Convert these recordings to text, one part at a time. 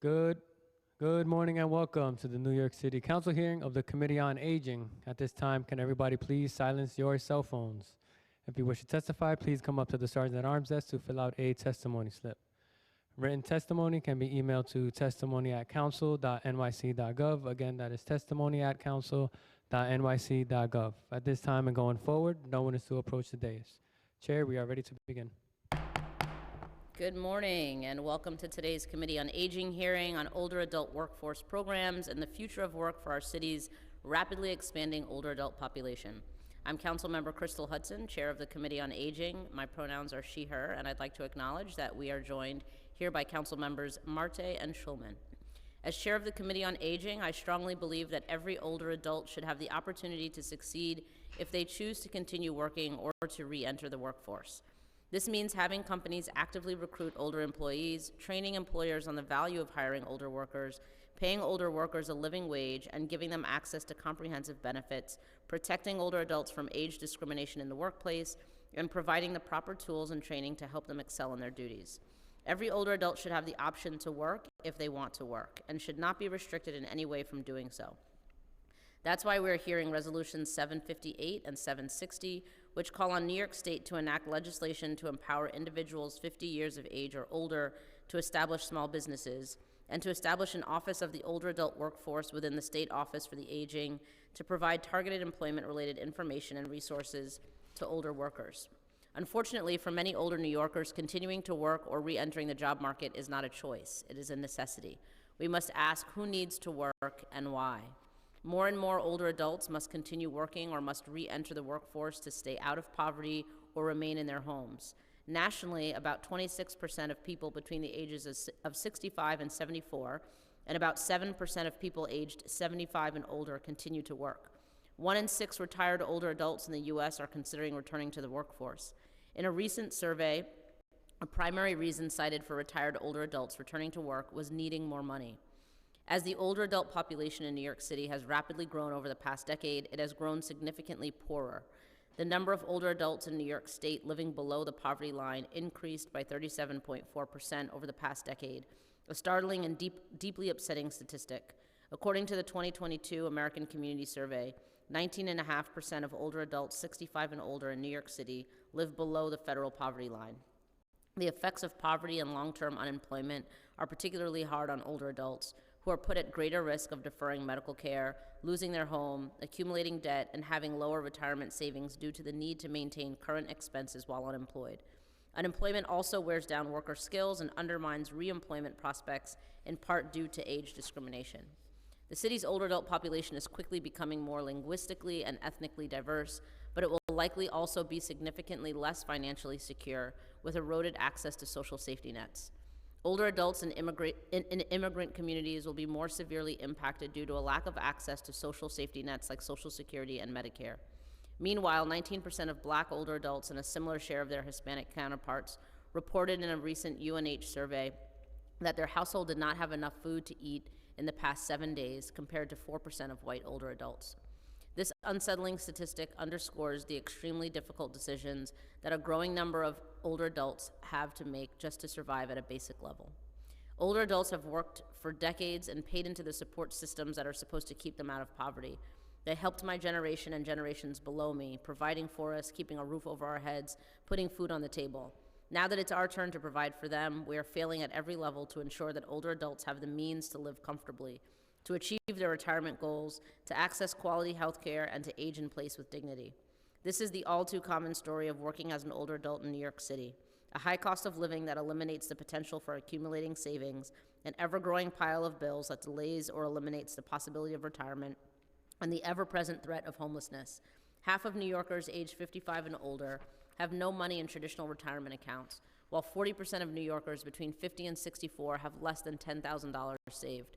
Good, good morning and welcome to the New York City Council hearing of the Committee on Aging. At this time, can everybody please silence your cell phones? If you wish to testify, please come up to the Sergeant at Arms desk to fill out a testimony slip. Written testimony can be emailed to testimony@council.nyc.gov. Again, that is testimony@council.nyc.gov. At this time and going forward, no one is to approach the dais. Chair, we are ready to begin. Good morning and welcome to today's Committee on Aging hearing on older adult workforce programs and the future of work for our city's rapidly expanding older adult population. I'm Councilmember Crystal Hudson, Chair of the Committee on Aging. My pronouns are she, her, and I'd like to acknowledge that we are joined here by Council Members Marte and Schulman. As Chair of the Committee on Aging, I strongly believe that every older adult should have the opportunity to succeed if they choose to continue working or to re-enter the workforce. This means having companies actively recruit older employees, training employers on the value of hiring older workers, paying older workers a living wage, and giving them access to comprehensive benefits, protecting older adults from age discrimination in the workplace, and providing the proper tools and training to help them excel in their duties. Every older adult should have the option to work if they want to work, and should not be restricted in any way from doing so. That's why we're hearing Resolutions 758 and 760, which call on New York State to enact legislation to empower individuals 50 years of age or older to establish small businesses, and to establish an Office of the Older Adult Workforce within the State Office for the Aging to provide targeted employment-related information and resources to older workers. Unfortunately, for many older New Yorkers, continuing to work or re-entering the job market is not a choice. It is a necessity. We must ask who needs to work and why. More and more older adults must continue working or must re-enter the workforce to stay out of poverty or remain in their homes. Nationally, about 26% of people between the ages of 65 and 74, and about 7% of people aged 75 and older continue to work. 1 in 6 retired older adults in the U.S. are considering returning to the workforce. In a recent survey, a primary reason cited for retired older adults returning to work was needing more money. As the older adult population in New York City has rapidly grown over the past decade, it has grown significantly poorer. The number of older adults in New York State living below the poverty line increased by 37.4% over the past decade, a startling and deeply upsetting statistic. According to the 2022 American Community Survey, 19.5% of older adults 65 and older in New York City live below the federal poverty line. The effects of poverty and long-term unemployment are particularly hard on older adults, who are put at greater risk of deferring medical care, losing their home, accumulating debt, and having lower retirement savings due to the need to maintain current expenses while unemployed. Unemployment also wears down worker skills and undermines reemployment prospects, in part due to age discrimination. The city's older adult population is quickly becoming more linguistically and ethnically diverse, but it will likely also be significantly less financially secure, with eroded access to social safety nets. Older adults in immigrant communities will be more severely impacted due to a lack of access to social safety nets like Social Security and Medicare. Meanwhile, 19% of Black older adults and a similar share of their Hispanic counterparts reported in a recent UNH survey that their household did not have enough food to eat in the past 7 days, compared to 4% of white older adults. This unsettling statistic underscores the extremely difficult decisions that a growing number of older adults have to make just to survive at a basic level. Older adults have worked for decades and paid into the support systems that are supposed to keep them out of poverty. They helped my generation and generations below me, providing for us, keeping a roof over our heads, putting food on the table. Now that it's our turn to provide for them, we are failing at every level to ensure that older adults have the means to live comfortably, to achieve their retirement goals, to access quality health care, and to age in place with dignity. This is the all too common story of working as an older adult in New York City: a high cost of living that eliminates the potential for accumulating savings, an ever-growing pile of bills that delays or eliminates the possibility of retirement, and the ever-present threat of homelessness. Half of New Yorkers aged 55 and older have no money in traditional retirement accounts, while 40% of New Yorkers between 50 and 64 have less than $10,000 saved.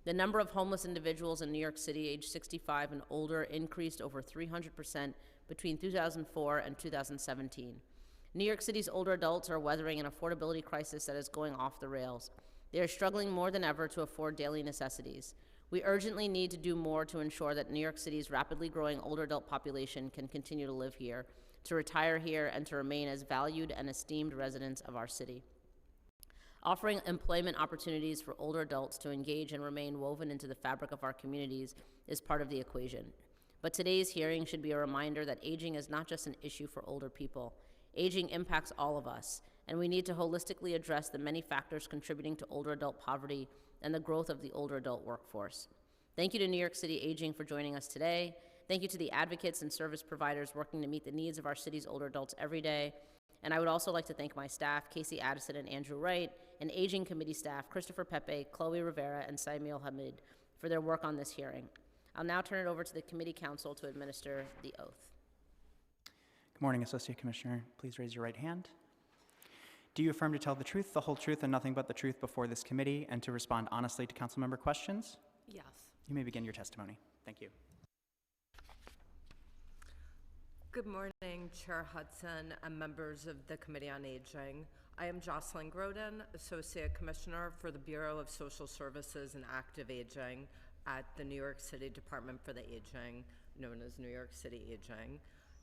The number of homeless individuals in New York City aged 65 and older increased over 300% between 2004 and 2017. New York City's older adults are weathering an affordability crisis that is going off the rails. They are struggling more than ever to afford daily necessities. We urgently need to do more to ensure that New York City's rapidly growing older adult population can continue to live here, to retire here, and to remain as valued and esteemed residents of our city. Offering employment opportunities for older adults to engage and remain woven into the fabric of our communities is part of the equation. But today's hearing should be a reminder that aging is not just an issue for older people. Aging impacts all of us, and we need to holistically address the many factors contributing to older adult poverty and the growth of the older adult workforce. Thank you to New York City Aging for joining us today. Thank you to the advocates and service providers working to meet the needs of our city's older adults every day. And I would also like to thank my staff, Casey Addison and Andrew Wright, and Aging Committee staff, Christopher Pepe, Chloe Rivera, and Samuel Hamid, for their work on this hearing. I'll now turn it over to the committee counsel to administer the oath. Good morning, Associate Commissioner. Please raise your right hand. Do you affirm to tell the truth, the whole truth, and nothing but the truth before this committee, and to respond honestly to council member questions? Yes. You may begin your testimony. Thank you. Good morning, Chair Hudson and members of the Committee on Aging. I am Jocelyn Groden, Associate Commissioner for the Bureau of Social Services and Active Aging at the New York City Department for the Aging, known as New York City Aging.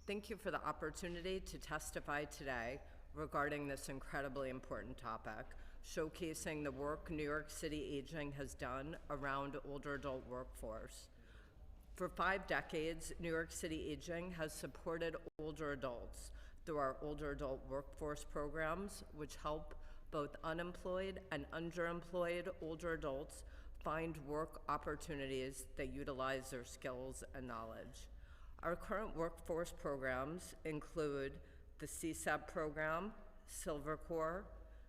Thank you for the opportunity to testify today regarding this incredibly important topic, showcasing the work New York City Aging has done around older adult workforce. For 5 decades, New York City Aging has supported older adults through our older adult workforce programs, which help both unemployed and underemployed older adults find work opportunities that utilize their skills and knowledge. Our current workforce programs include the CSEP program, Silver Corps,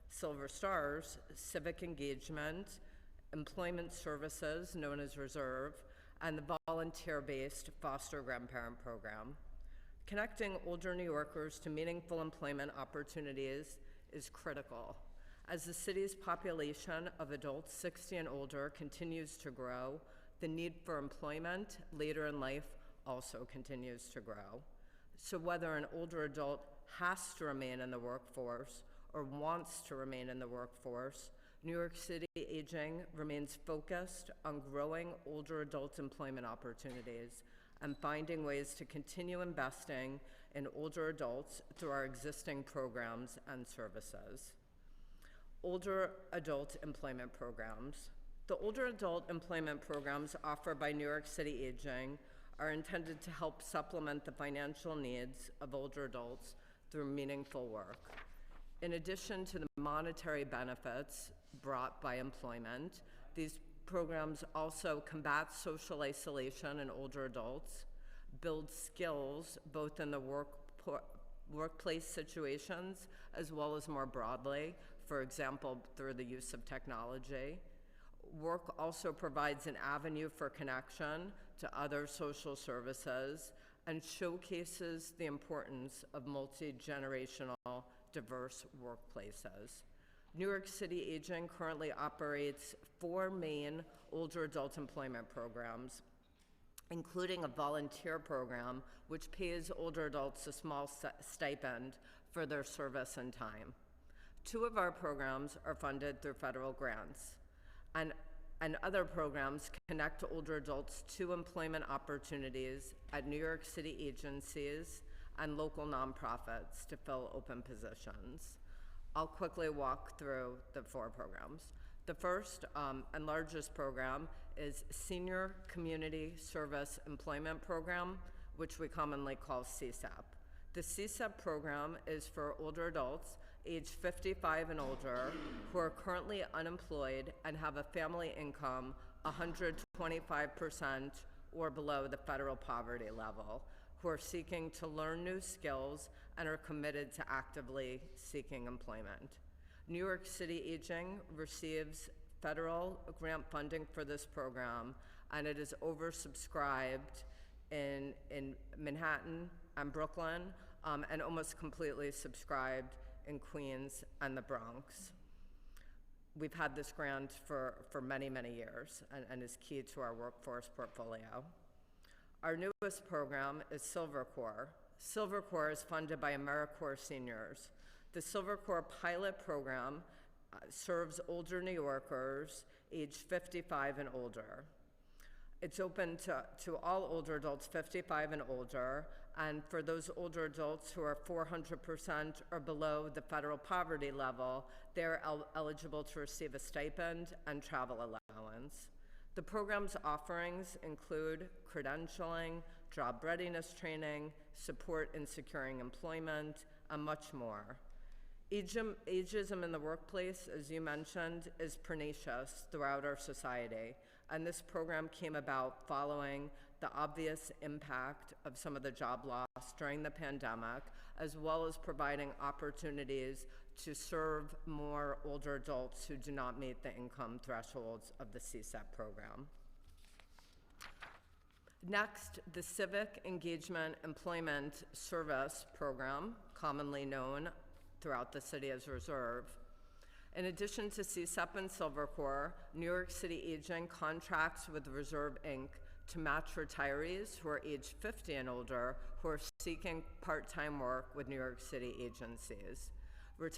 Silver Stars, Civic Engagement, Employment Services, known as Reserve, and the volunteer-based foster grandparent program. Connecting older New Yorkers to meaningful employment opportunities is critical. As the city's population of adults 60 and older continues to grow, the need for employment later in life also continues to grow. So whether an older adult has to remain in the workforce or wants to remain in the workforce, New York City Aging remains focused on growing older adult employment opportunities and finding ways to continue investing in older adults through our existing programs and services. Older adult employment programs. The older adult employment programs offered by New York City Aging are intended to help supplement the financial needs of older adults through meaningful work. In addition to the monetary benefits brought by employment, these programs also combat social isolation in older adults, build skills both in the workplace situations as well as more broadly, for example, through the use of technology. Work also provides an avenue for connection to other social services and showcases the importance of multi-generational diverse workplaces. New York City Aging currently operates 4 main older adult employment programs, including a volunteer program which pays older adults a small stipend for their service and time. 2 of our programs are funded through federal grants, and other programs connect older adults to employment opportunities at New York City agencies and local nonprofits to fill open positions. I'll quickly walk through the 4 programs. The first and largest program is Senior Community Service Employment Program, which we commonly call CSEP. The CSEP program is for older adults age 55 and older who are currently unemployed and have a family income 125% or below the federal poverty level, who are seeking to learn new skills and are committed to actively seeking employment. New York City Aging receives federal grant funding for this program, and it is oversubscribed in Manhattan and Brooklyn, and almost completely subscribed in Queens and the Bronx. We've had this grant for many, many years and is key to our workforce portfolio. Our newest program is Silver Corps. Silver Corps is funded by AmeriCorps seniors. The Silver Corps pilot program serves older New Yorkers aged 55 and older. It's open to all older adults 55 and older, And for those older adults who are 400% or below the federal poverty level, they're eligible to receive a stipend and travel allowance. The program's offerings include credentialing, job readiness training, support in securing employment, and much more. Ageism in the workplace, as you mentioned, is pernicious throughout our society, and this program came about following the obvious impact of some of the job loss during the pandemic, as well as providing opportunities to serve more older adults who do not meet the income thresholds of the CSEP program. Next, the Civic Engagement Employment Service Program, commonly known throughout the city as Reserve. In addition to CSEP and Silver Corps, New York City Aging contracts with Reserve, Inc. to match retirees who are age 50 and older who are seeking part-time work with New York City agencies.